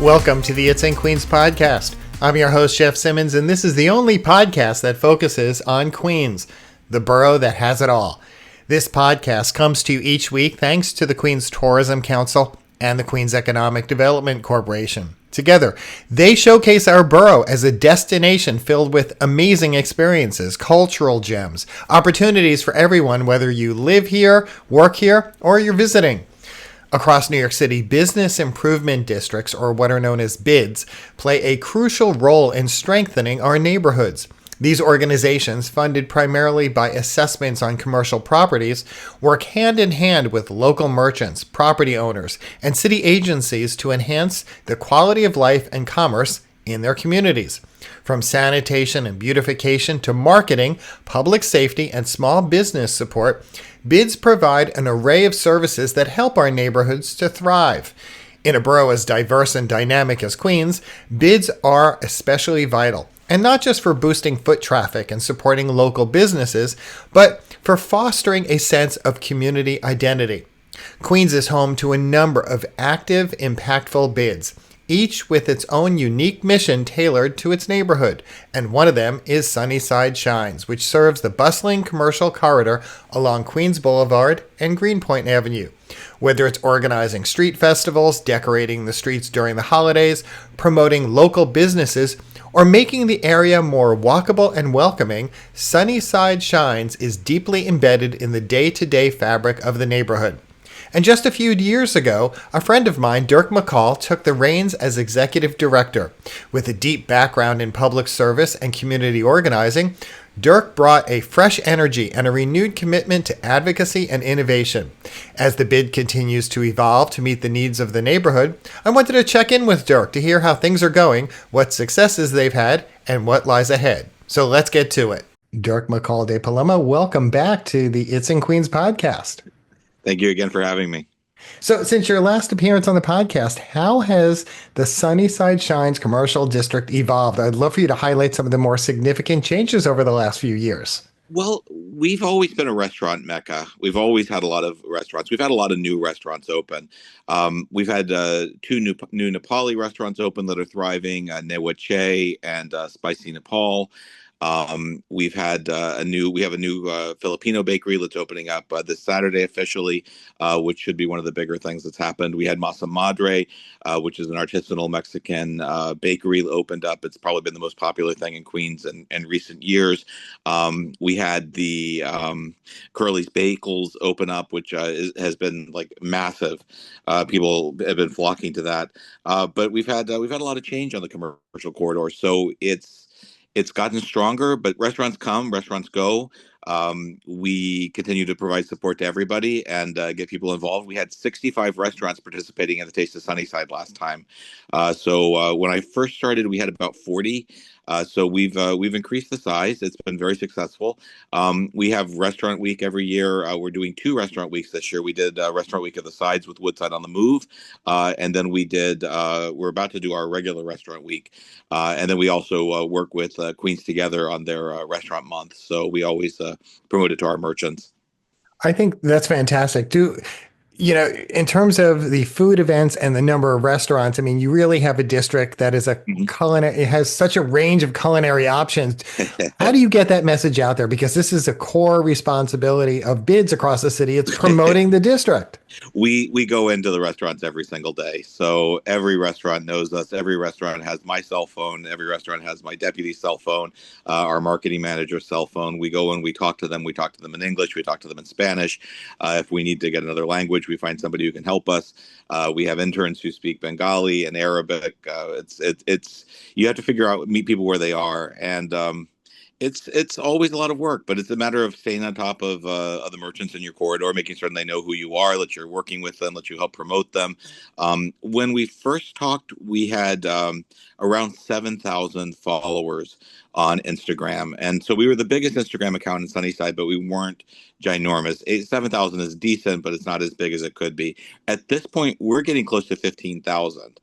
Welcome to the It's in Queens podcast. I'm your host, Jeff Simmons, and this is the only podcast that focuses on Queens, the borough that has it all. This podcast comes to you each week thanks to the Queens Tourism Council and the Queens Economic Development Corporation. Together, they showcase our borough as a destination filled with amazing experiences, cultural gems, opportunities for everyone, whether you live here, work here, or you're visiting. Across New York City, business improvement districts, or what are known as BIDs, play a crucial role in strengthening our neighborhoods. These organizations, funded primarily by assessments on commercial properties, work hand in hand with local merchants, property owners, and city agencies to enhance the quality of life and commerce in their communities. From sanitation and beautification to marketing, public safety, and small business support, BIDs provide an array of services that help our neighborhoods to thrive. In a borough as diverse and dynamic as Queens, BIDs are especially vital, and not just for boosting foot traffic and supporting local businesses, but for fostering a sense of community identity. Queens is home to a number of active, impactful BIDs, each with its own unique mission tailored to its neighborhood, and one of them is Sunnyside Shines, which serves the bustling commercial corridor along Queens Boulevard and Greenpoint Avenue. Whether it's organizing street festivals, decorating the streets during the holidays, promoting local businesses, or making the area more walkable and welcoming, Sunnyside Shines is deeply embedded in the day-to-day fabric of the neighborhood. And just a few years ago, a friend of mine, Dirk McCall, took the reins as executive director. With a deep background in public service and community organizing, Dirk brought a fresh energy and a renewed commitment to advocacy and innovation. As the BID continues to evolve to meet the needs of the neighborhood, I wanted to check in with Dirk to hear how things are going, what successes they've had, and what lies ahead. So let's get to it. Dirk McCall de Paloma, welcome back to the It's in Queens podcast. Thank you again for having me. So since your last appearance on the podcast, how has the Sunnyside Shines commercial district evolved? I'd love for you to highlight some of the more significant changes over the last few years. Well, we've always been a restaurant mecca. We've always had a lot of restaurants. We've had a lot of new restaurants open. We've had two new Nepali restaurants open that are thriving, Newache and Spicy Nepal. We have a new Filipino bakery that's opening up this Saturday officially, which should be one of the bigger things that's happened. We had Masa Madre, which is an artisanal Mexican bakery, opened up. It's probably been the most popular thing in Queens in recent years. We had the Curly's Bagels open up, which has been like massive. People have been flocking to that. But we've had a lot of change on the commercial corridor, so it's gotten stronger, but restaurants come, restaurants go. We continue to provide support to everybody and get people involved. We had 65 restaurants participating in the Taste of Sunnyside last time. So when I first started, we had about 40. So we've increased the size. It's been very successful. We have Restaurant Week every year. We're doing 2 Restaurant Weeks this year. We did Restaurant Week of the Sides with Woodside on the Move, and then we're about to do our regular Restaurant Week, and then we also work with Queens Together on their Restaurant Month. So we always promote it to our merchants. I think that's fantastic. In terms of the food events and the number of restaurants, I mean, you really have a district that is it has such a range of culinary options. How do you get that message out there? Because this is a core responsibility of BIDs across the city. It's promoting the district. We go into the restaurants every single day. So every restaurant knows us. Every restaurant has my cell phone. Every restaurant has my deputy's cell phone, our marketing manager's cell phone. We go and we talk to them. We talk to them in English. We talk to them in Spanish. If we need to get another language, we find somebody who can help us. We have interns who speak Bengali and Arabic. It's you have to meet people where they are, and it's always a lot of work, but it's a matter of staying on top of the merchants in your corridor, making certain they know who you are, that you're working with them, that you help promote them. When we first talked, we had around 7,000 followers on Instagram. And so we were the biggest Instagram account in Sunnyside, but we weren't ginormous. 7,000 is decent, but it's not as big as it could be. At this point, we're getting close to 15,000.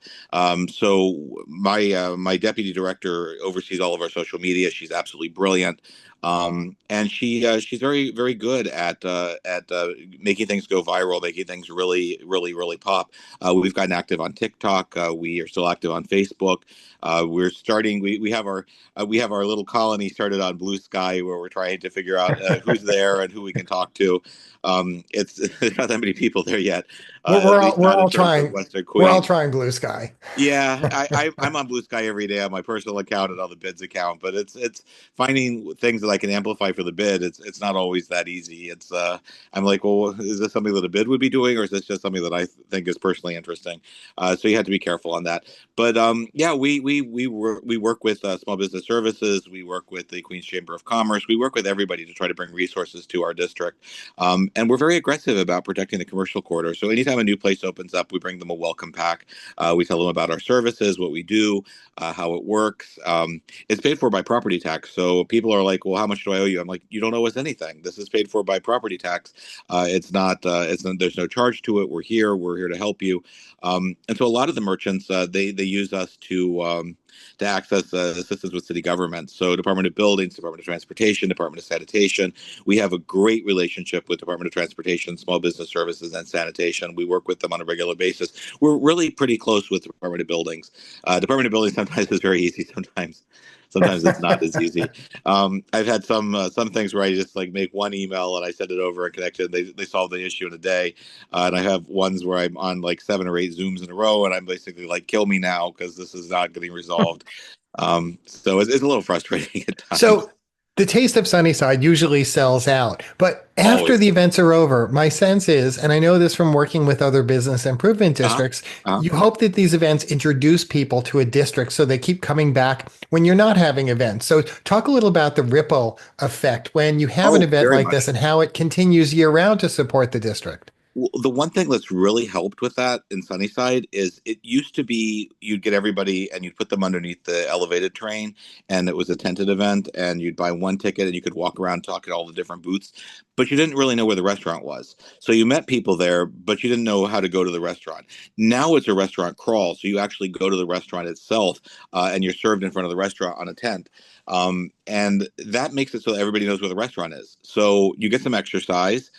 So my deputy director oversees all of our social media. She's absolutely brilliant. And she's very very good at making things go viral, making things really really really pop. We've gotten active on TikTok. We are still active on Facebook. We're starting. We have our little colony started on Blue Sky, where we're trying to figure out who's there and who we can talk to. It's there's not that many people there yet, at least We're not in all terms of trying. Western We're all Queens. trying Blue Sky. Yeah, I'm on Blue Sky every day on my personal account and on the bids account, but it's finding things that I can amplify for the bid. It's not always that easy. It's I'm like, well, is this something that a bid would be doing, or is this just something that I think is personally interesting? So you have to be careful on that. But yeah, we work with small business services. We work with the Queens Chamber of Commerce. We work with everybody to try to bring resources to our district, and we're very aggressive about protecting the commercial corridor. So anytime a new place opens up, we bring them a welcome pack. We tell them about our services, what we do, how it works. It's paid for by property tax. So people are like, "Well, how much do I owe you?" I'm like, "You don't owe us anything. This is paid for by property tax. It's not. It's not, there's no charge to it. We're here. We're here to help you." And so a lot of the merchants they use us to access assistance with city government. So Department of Buildings, Department of Transportation, Department of Sanitation. We have a great relationship with Department of Transportation, Small Business Services, and Sanitation. We work with them on a regular basis. We're really pretty close with Department of Buildings. Department of Buildings sometimes is very easy. Sometimes it's not as easy. I've had some things where I just like make one email and I send it over and connect it. They solve the issue in a day. And I have ones where I'm on like 7 or 8 Zooms in a row, and I'm basically like, "Kill me now because this is not getting resolved." So it's a little frustrating at times. So the Taste of Sunnyside usually sells out, but after Always. the events are over, my sense is, and I know this from working with other business improvement Uh-huh. districts, Uh-huh. you hope that these events introduce people to a district so they keep coming back when you're not having events. So talk a little about the ripple effect when you have an Oh, event very like much. this and how it continues year round to support the district. Well, the one thing that's really helped with that in Sunnyside is it used to be you'd get everybody and you'd put them underneath the elevated train, and it was a tented event, and you'd buy one ticket and you could walk around talk at all the different booths, but you didn't really know where the restaurant was. So you met people there, but you didn't know how to go to the restaurant. Now it's a restaurant crawl, so you actually go to the restaurant itself, and you're served in front of the restaurant on a tent. And that makes it so that everybody knows where the restaurant is. So you get some exercise,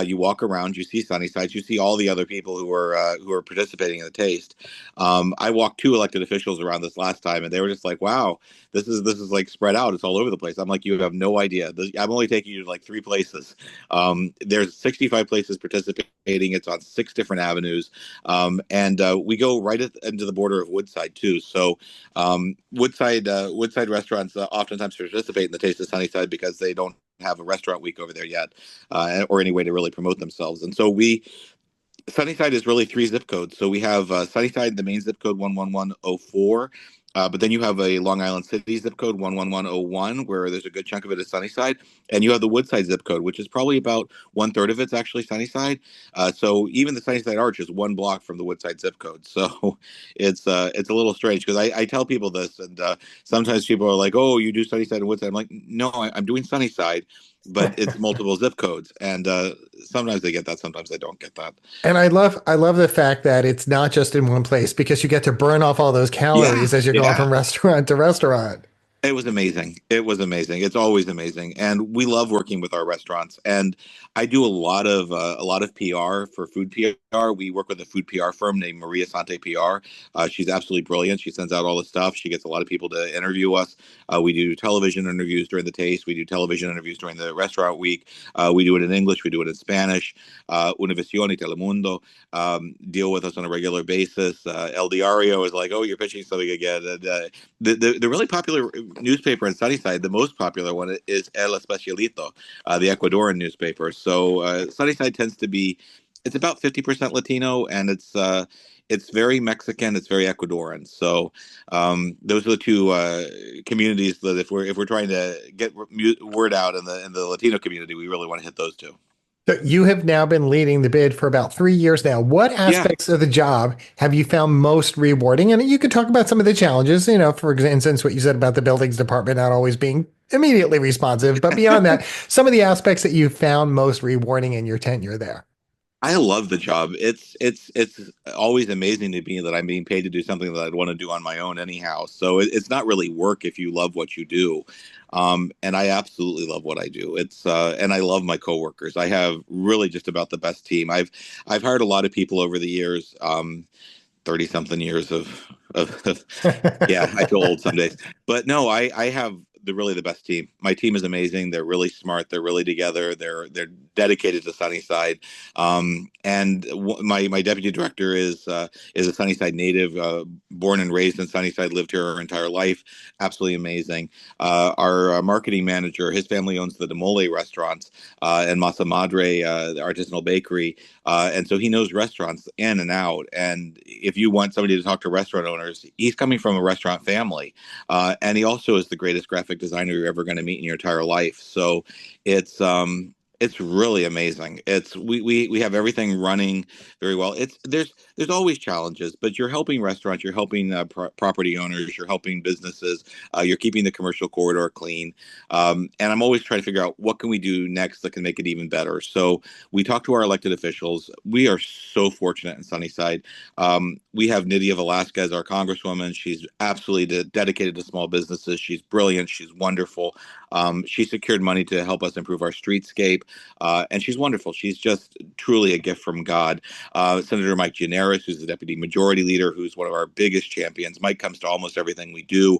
you walk around, you see Sunnyside, you see all the other people who are participating in the taste. I walked 2 elected officials around this last time, and they were just like, "Wow, this is like spread out. It's all over the place." I'm like, "You have no idea. I'm only taking you to like 3 places. There's 65 places participating. It's on 6 different avenues, and we go right into the border of Woodside too. So Woodside restaurants oftentimes participate in the Taste of Sunnyside because they don't have a restaurant week over there yet, or any way to really promote themselves. And so Sunnyside is really 3 zip codes. So we have Sunnyside, the main zip code 11104. But then you have a Long Island City zip code 11101, where there's a good chunk of it is Sunnyside, and you have the Woodside zip code, which is probably about 1/3 of it's actually Sunnyside. So even the Sunnyside Arch is 1 block from the Woodside zip code. So it's a little strange because I tell people this, and sometimes people are like, "Oh, you do Sunnyside and Woodside." I'm like, "No, I'm doing Sunnyside, but it's multiple zip codes," and sometimes they get that, sometimes they don't get that. And I love the fact that it's not just in one place because you get to burn off all those Yeah, calories as you're going yeah. from restaurant to restaurant. It was amazing. It was amazing. It's always amazing, and we love working with our restaurants. And I do a lot of PR for food PR. We work with a food PR firm named Maria Sante PR. She's absolutely brilliant. She sends out all the stuff. She gets a lot of people to interview us. We do television interviews during the taste. We do television interviews during the restaurant week. We do it in English. We do it in Spanish. Univision y Telemundo deal with us on a regular basis. El Diario is like, "Oh, you're pitching something again," and the really popular newspaper in Sunnyside, the most popular one is El Especialito, the Ecuadorian newspaper. So Sunnyside tends to be, it's about 50% Latino, and it's very Mexican, it's very Ecuadorian. So those are the two communities that if we're trying to get word out in the Latino community, we really want to hit those two. So you have now been leading the bid for about 3 years now. What Yeah. aspects of the job have you found most rewarding? And you could talk about some of the challenges, for instance, what you said about the buildings department not always being immediately responsive. But beyond that, some of the aspects that you found most rewarding in your tenure there. I love the job. It's always amazing to me that I'm being paid to do something that I'd want to do on my own anyhow. So it's not really work if you love what you do. And I absolutely love what I do. It's and I love my coworkers. I have really just about the best team. I've hired a lot of people over the years. 30 something years of yeah, I feel old some days. But no, I have the best team. My team is amazing. They're really smart. They're really together. They're dedicated to Sunnyside. And my deputy director is a Sunnyside native, born and raised in Sunnyside, lived here her entire life. Absolutely amazing. Our marketing manager, his family owns the Demole restaurants and Masa Madre, the artisanal bakery. And so he knows restaurants in and out. And if you want somebody to talk to restaurant owners, he's coming from a restaurant family. And he also is the greatest graphic designer you're ever going to meet in your entire life. So it's it's really amazing. It's we have everything running very well. It's there's always challenges, but you're helping restaurants, you're helping property owners, you're helping businesses, you're keeping the commercial corridor clean. And I'm always trying to figure out what can we do next that can make it even better. So we talk to our elected officials. We are so fortunate in Sunnyside. We have Nydia Velasquez, our congresswoman. She's absolutely dedicated to small businesses. She's brilliant. She's wonderful. She secured money to help us improve our streetscape, and she's wonderful. She's just truly a gift from God. Senator Mike Gianaris, who's the deputy majority leader, who's one of our biggest champions. Mike comes to almost everything we do.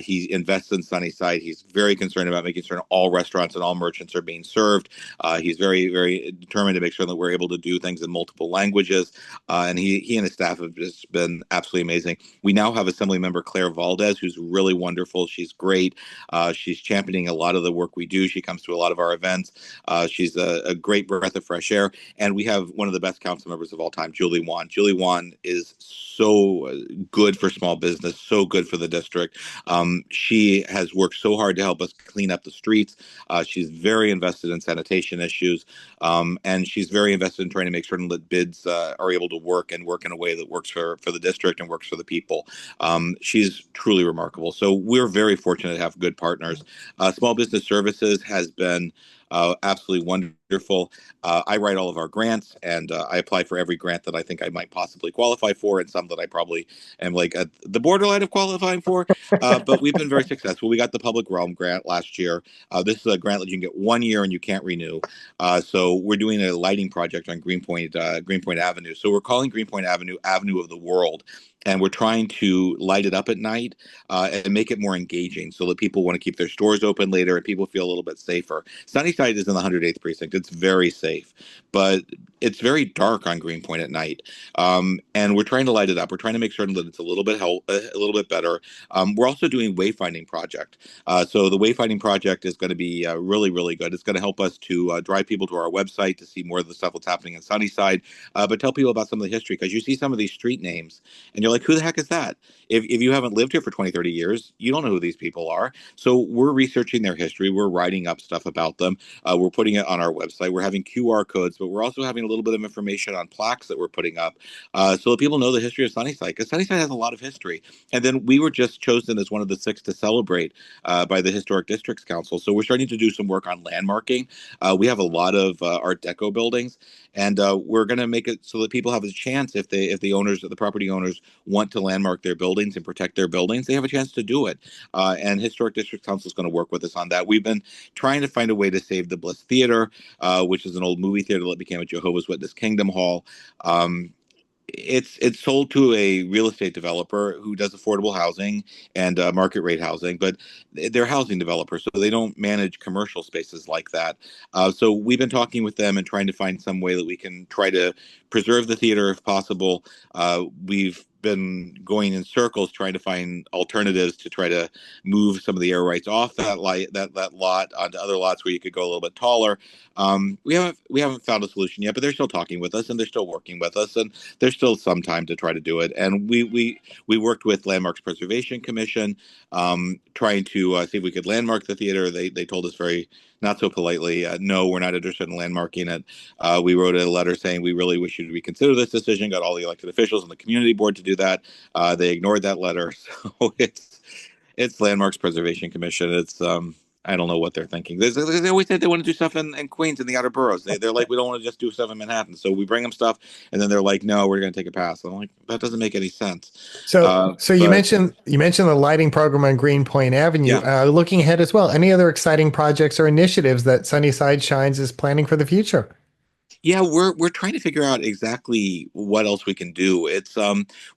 He invests in Sunnyside. He's very concerned about making sure all restaurants and all merchants are being served. He's very, very determined to make sure that we're able to do things in multiple languages. And he and his staff have just been absolutely amazing. We now have Assembly Member Claire Valdez, who's really wonderful. She's great. She's championing a lot of the work we do. She comes to a lot of our events. She's a great breath of fresh air. And we have one of the best council members of all time, Julie Wan. Julie Wan is so good for small business, so good for the district. She has worked so hard to help us clean up the streets. She's very invested in sanitation issues, and she's very invested in trying to make certain that bids are able to work and work in a way that works for the district and works for the people. She's truly remarkable. So we're very fortunate to have good partners. Small Business Services has been absolutely wonderful. I write all of our grants, and I apply for every grant that I think I might possibly qualify for, and some that I probably am like at the borderline of qualifying for. But we've been very successful. We got the Public Realm grant last year. This is a grant that you can get 1 year and you can't renew. So we're doing a lighting project on Greenpoint Avenue. So we're calling Greenpoint Avenue Avenue of the World, and we're trying to light it up at night and make it more engaging so that people want to keep their stores open later and people feel a little bit safer. Sunnyside is in the 108th precinct. It's very safe, but it's very dark on Greenpoint at night. And we're trying to light it up. We're trying to make certain that it's a little bit better. We're also doing wayfinding project. So the wayfinding project is going to be really, really good. It's going to help us to drive people to our website to see more of the stuff that's happening in Sunnyside, but tell people about some of the history, because you see some of these street names and you're like, who the heck is that? If you haven't lived here for 20, 30 years, you don't know who these people are. So we're researching their history. We're writing up stuff about them. We're putting it on our website. We're having QR codes, but we're also having a little bit of information on plaques that we're putting up so that people know the history of Sunnyside, because Sunnyside has a lot of history. And then we were just chosen as one of the 6 to celebrate by the Historic Districts Council. So we're starting to do some work on landmarking. We have a lot of Art Deco buildings, and we're going to make it so that people have a chance, if the owners, the property owners, want to landmark their buildings and protect their buildings, they have a chance to do it. And Historic District Council is going to work with us on that. We've been trying to find a way to save the Bliss Theater, which is an old movie theater that became a Jehovah's Witness Kingdom Hall. It's sold to a real estate developer who does affordable housing and market rate housing, but they're housing developers, so they don't manage commercial spaces like that. So we've been talking with them and trying to find some way that we can try to preserve the theater if possible. We've been going in circles trying to find alternatives to try to move some of the air rights off that lot onto other lots where you could go a little bit taller. We haven't found a solution yet, but they're still talking with us and they're still working with us, and there's still some time to try to do it. And we worked with Landmarks Preservation Commission, trying to see if we could landmark the theater. They told us very not so politely, no, we're not interested in landmarking it. We wrote a letter saying we really wish you to reconsider this decision. Got all the elected officials on the community board to do that. They ignored that letter, so it's Landmarks Preservation Commission. It's I don't know what they're thinking. They always say they want to do stuff in Queens, in the outer boroughs. They're like, we don't want to just do stuff in Manhattan. So we bring them stuff, and then they're like, no, we're going to take a pass. I'm like, that doesn't make any sense. So But you mentioned the lighting program on Greenpoint Avenue. yeah. Looking ahead as well, any other exciting projects or initiatives that Sunnyside Shines is planning for the future? Yeah, we're trying to figure out exactly what else we can do. It's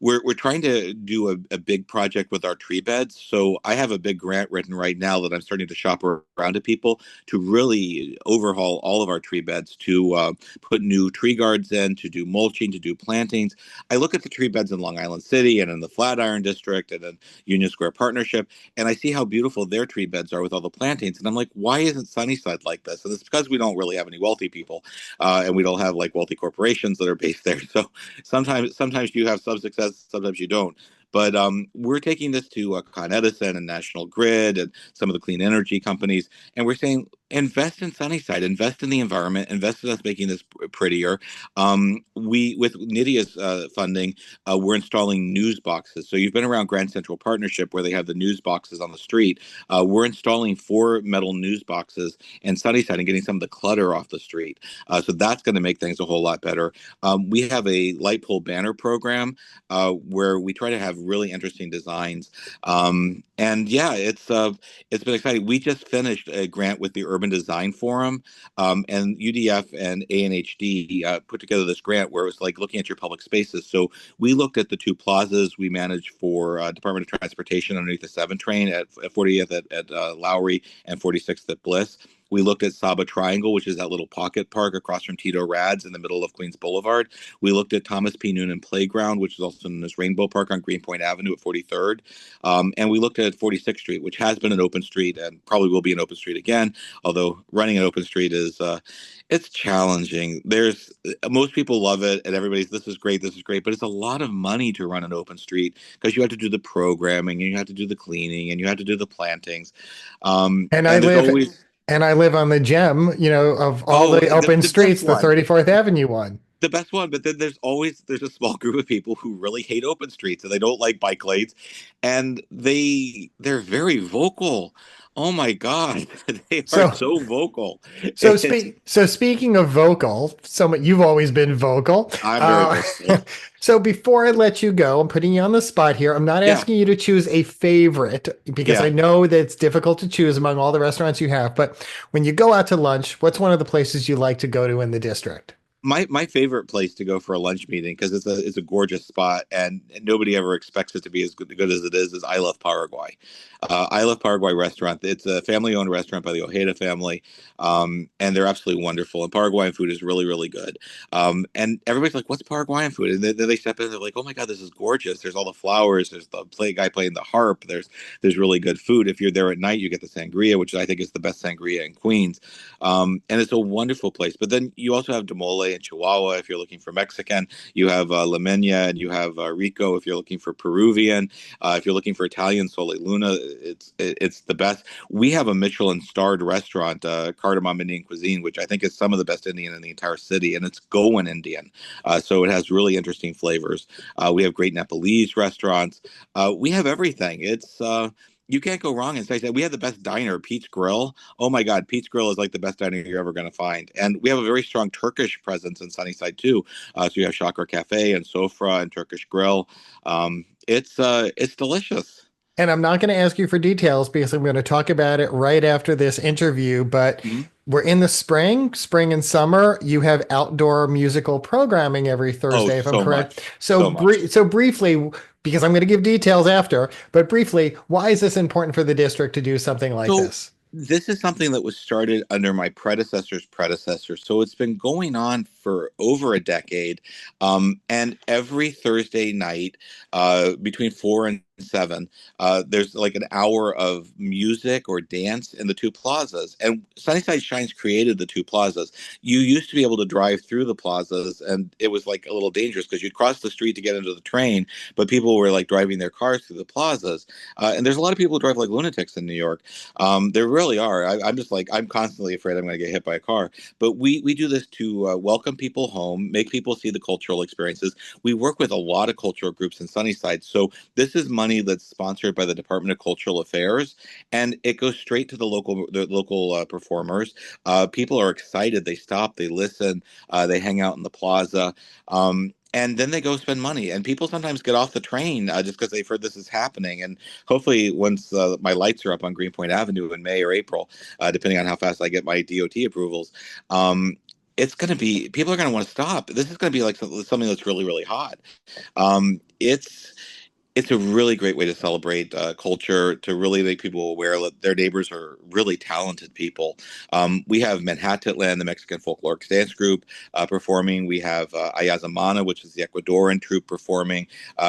we're trying to do a big project with our tree beds. So I have a big grant written right now that I'm starting to shop around to people to really overhaul all of our tree beds, to put new tree guards in, to do mulching, to do plantings. I look at the tree beds in Long Island City and in the Flatiron District and in Union Square Partnership, and I see how beautiful their tree beds are with all the plantings. And I'm like, why isn't Sunnyside like this? And it's because we don't really have any wealthy people, and we don't have like wealthy corporations that are based there. So sometimes you have some success, sometimes you don't. But we're taking this to Con Edison and National Grid and some of the clean energy companies, and we're saying invest in Sunnyside, invest in the environment, invest in us making this prettier. We with Nydia's funding, we're installing news boxes. So you've been around Grand Central Partnership where they have the news boxes on the street. We're installing 4 metal news boxes in Sunnyside and getting some of the clutter off the street. So that's going to make things a whole lot better. We have a light pole banner program where we try to have really interesting designs. And yeah, it's been exciting. We just finished a grant with the Urban Design Forum, and UDF and ANHD put together this grant where it was like looking at your public spaces. So we looked at the 2 plazas we managed for Department of Transportation underneath the 7 train at 40th at Lowry and 46th at Bliss. We looked at Saba Triangle, which is that little pocket park across from Tito Rad's in the middle of Queens Boulevard. We looked at Thomas P. Noonan Playground, which is also known as Rainbow Park on Greenpoint Avenue at 43rd. And we looked at 46th Street, which has been an open street and probably will be an open street again. Although running an open street is it's challenging. There's most people love it, and everybody's this is great, but it's a lot of money to run an open street because you have to do the programming, and you have to do the cleaning, and you have to do the plantings. And I And there's live always and I live on the gem, of all oh the open the best streets, the one. 34th Avenue one. The best one, but then there's a small group of people who really hate open streets and they don't like bike lanes, and they're very vocal. Oh my God, they are So so vocal. So It's speak. So speaking of vocal, so you've always been vocal. I'm very Uh, vocal. so before I let you go, I'm putting you on the spot here. I'm not Yeah, asking you to choose a favorite because I yeah. know that it's difficult to choose among all the restaurants you have. But when you go out to lunch, what's one of the places you like to go to in the district? My favorite place to go for a lunch meeting because it's a gorgeous spot and nobody ever expects it to be as good as it is I Love Paraguay. I Love Paraguay restaurant. It's a family owned restaurant by the Ojeda family, and they're absolutely wonderful. And Paraguayan food is really really good. And everybody's like, "What's Paraguayan food?" And then they step in, and they're like, "Oh my God, this is gorgeous! There's all the flowers. There's the guy playing the harp. There's really good food. If you're there at night, you get the sangria, which I think is the best sangria in Queens. And it's a wonderful place. But then you also have Demole and Chihuahua if you're looking for Mexican. You have La Mena and you have Rico if you're looking for Peruvian. If you're looking for Italian, Sole Luna, it's the best. We have a Michelin starred restaurant, Cardamom Indian Cuisine, which I think is some of the best Indian in the entire city, and it's Goan Indian. So it has really interesting flavors. We have great Nepalese restaurants. We have everything. It's you can't go wrong in Sunnyside. We have the best diner, Pete's Grill. Oh my God, Pete's Grill is like the best diner you're ever going to find. And we have a very strong Turkish presence in Sunnyside too. So you have Chakra Cafe and Sofra and Turkish Grill. It's delicious. And I'm not going to ask you for details because I'm going to talk about it right after this interview. But Mhm. we're in the spring and summer. You have outdoor musical programming every Oh, Thursday, if I'm so correct. much, So, so much. so briefly, because I'm going to give details after, but briefly, why is this important for the district to do something like So this? this is something that was started under my predecessor's predecessor. So it's been going on for over a decade. And every Thursday night, between 4 and 7, there's like an hour of music or dance in the 2 plazas. And Sunnyside Shines created the 2 plazas. You used to be able to drive through the plazas, and it was like a little dangerous because you'd cross the street to get into the train, but people were like driving their cars through the plazas. And there's a lot of people who drive like lunatics in New York. There really are. I'm just like I'm constantly afraid I'm going to get hit by a car. But we do this to welcome people home, make people see the cultural experiences. We work with a lot of cultural groups in Sunnyside, so this is money money that's sponsored by the Department of Cultural Affairs, and it goes straight to the local performers. People are excited. They stop. They listen. They hang out in the plaza. And then they go spend money. And people sometimes get off the train just because they've heard this is happening. And hopefully, once my lights are up on Greenpoint Avenue in May or April, depending on how fast I get my DOT approvals, it's going to be people are going to want to stop. This is going to be like something that's really, really hot. It's a really great way to celebrate culture, to really make people aware that their neighbors are really talented people. We have Manhattanland, the Mexican folkloric dance group, performing. We have Ayazamana, which is the Ecuadorian troupe, performing.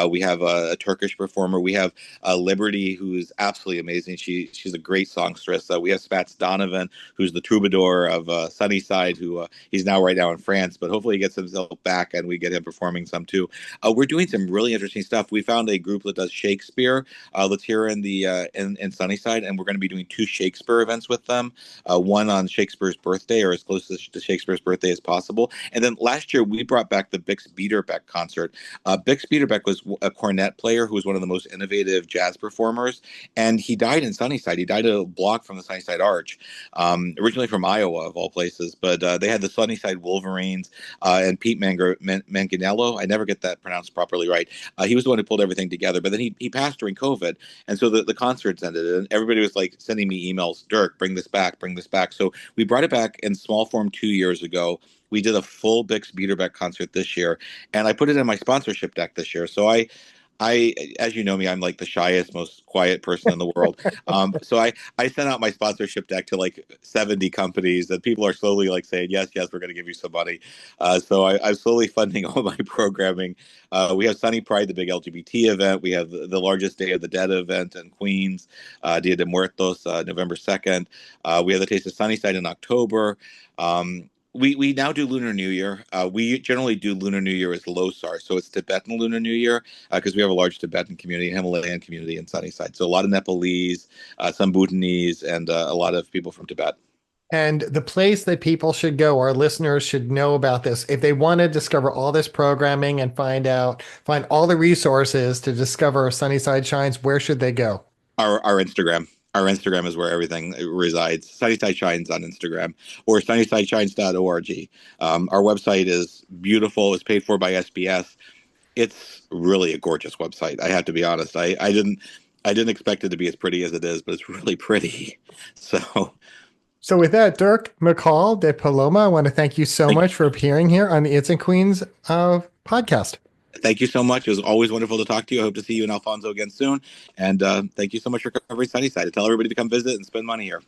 We have a Turkish performer. We have Liberty, who is absolutely amazing. She's a great songstress. We have Spats Donovan, who's the troubadour of Sunnyside, who he's right now in France, but hopefully he gets himself back and we get him performing some too. We're doing some really interesting stuff. We found a group that does Shakespeare that's here in Sunnyside, and we're going to be doing two Shakespeare events with them. One on Shakespeare's birthday, or as close to Shakespeare's birthday as possible. And then last year we brought back the Bix Beiderbecke concert. Bix Beiderbecke was a cornet player who was one of the most innovative jazz performers, and he died in Sunnyside. He died a block from the Sunnyside Arch, originally from Iowa of all places. But they had the Sunnyside Wolverines and Pete Manganello. I never get that pronounced properly right. He was the one who pulled everything together. But then he passed during COVID, and so the concerts ended, and everybody was like sending me emails, Dirk, bring this back, bring this back. So we brought it back in small form 2 years ago. We did a full Bix Beiderbecke concert this year, and I put it in my sponsorship deck this year. So as you know me, I'm like the shyest, most quiet person in the world. So I sent out my sponsorship deck to like 70 companies, and people are slowly like saying, yes, we're going to give you some money. So I'm slowly funding all my programming. We have Sunny Pride, the big LGBT event. We have the largest Day of the Dead event in Queens, Dia de Muertos, November 2nd. We have the Taste of Sunnyside in October. We now do Lunar New Year. We generally do Lunar New Year as Losar, so it's Tibetan Lunar New Year because we have a large Tibetan community, Himalayan community in Sunnyside. So a lot of Nepalese, some Bhutanese, and a lot of people from Tibet. And the place that people should go, our listeners should know about this. If they want to discover all this programming and find all the resources to discover Sunnyside Shines, where should they go? Our Instagram. Our Instagram is where everything resides. Sunnyside Shines on Instagram or sunnysideshines.org. Our website is beautiful. It's paid for by SBS. It's really a gorgeous website. I have to be honest. I didn't expect it to be as pretty as it is, but it's really pretty. So with that, Dirk McCall de Paloma, I want to thank you so much for appearing here on the It's in Queens podcast. Thank you so much. It was always wonderful to talk to you. I hope to see you in Alfonso again soon. And thank you so much for covering Sunnyside. Tell everybody to come visit and spend money here.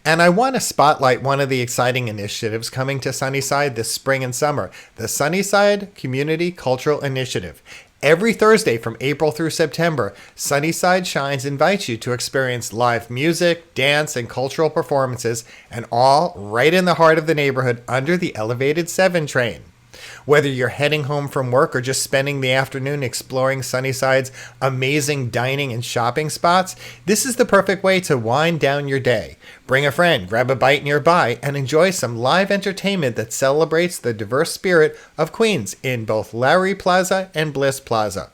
And I want to spotlight one of the exciting initiatives coming to Sunnyside this spring and summer, the Sunnyside Community Cultural Initiative. Every Thursday from April through September, Sunnyside Shines invites you to experience live music, dance, and cultural performances, and all right in the heart of the neighborhood under the Elevated 7 train. Whether you're heading home from work or just spending the afternoon exploring Sunnyside's amazing dining and shopping spots, this is the perfect way to wind down your day. Bring a friend, grab a bite nearby, and enjoy some live entertainment that celebrates the diverse spirit of Queens in both Lowry Plaza and Bliss Plaza.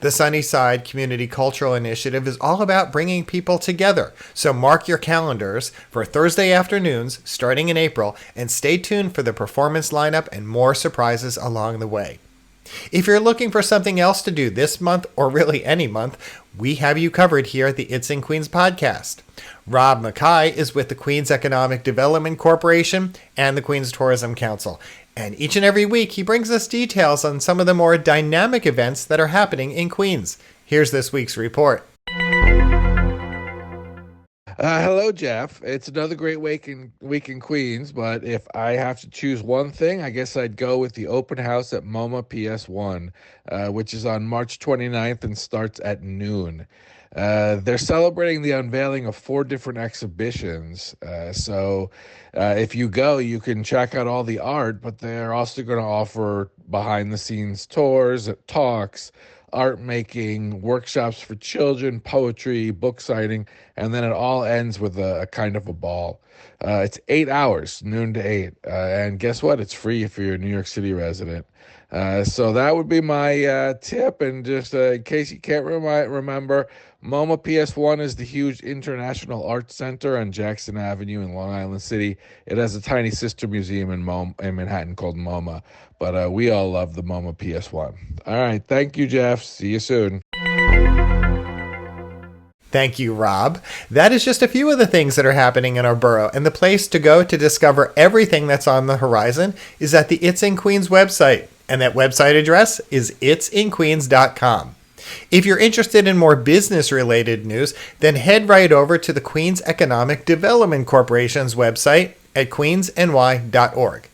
The Sunnyside Community Cultural Initiative is all about bringing people together, so mark your calendars for Thursday afternoons starting in April and stay tuned for the performance lineup and more surprises along the way. If you're looking for something else to do this month or really any month, we have you covered here at the It's in Queens podcast. Rob Mackay is with the Queens Economic Development Corporation and the Queens Tourism Council. And each and every week, he brings us details on some of the more dynamic events that are happening in Queens. Here's this week's report. Hello, Jeff. It's another great week in Queens, but if I have to choose one thing, I guess I'd go with the open house at MoMA PS1, which is on March 29th and starts at noon. They're celebrating the unveiling of 4 different exhibitions. So if you go, you can check out all the art, but they're also going to offer behind-the-scenes tours, talks, art making, workshops for children, poetry, book signing, and then it all ends with a kind of a ball. It's 8 hours, noon to 8. And guess what? It's free if you're a New York City resident. So that would be my tip. And just in case you can't remember, MoMA PS1 is the huge International Arts Center on Jackson Avenue in Long Island City. It has a tiny sister museum in Manhattan called MoMA. But we all love the MoMA PS1. All right. Thank you, Jeff. See you soon. Thank you, Rob. That is just a few of the things that are happening in our borough, and the place to go to discover everything that's on the horizon is at the It's in Queens website, and that website address is itsinqueens.com. If you're interested in more business-related news, then head right over to the Queens Economic Development Corporation's website at queensny.org.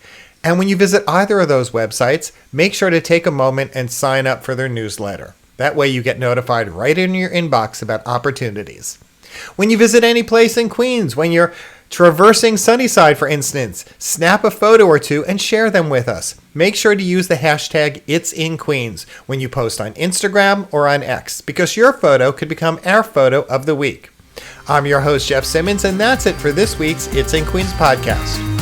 And when you visit either of those websites, make sure to take a moment and sign up for their newsletter. That way you get notified right in your inbox about opportunities. When you visit any place in Queens, when you're traversing Sunnyside, for instance, snap a photo or two and share them with us. Make sure to use the hashtag #It'sInQueens when you post on Instagram or on X, because your photo could become our photo of the week. I'm your host, Jeff Simmons, and that's it for this week's It's in Queens podcast.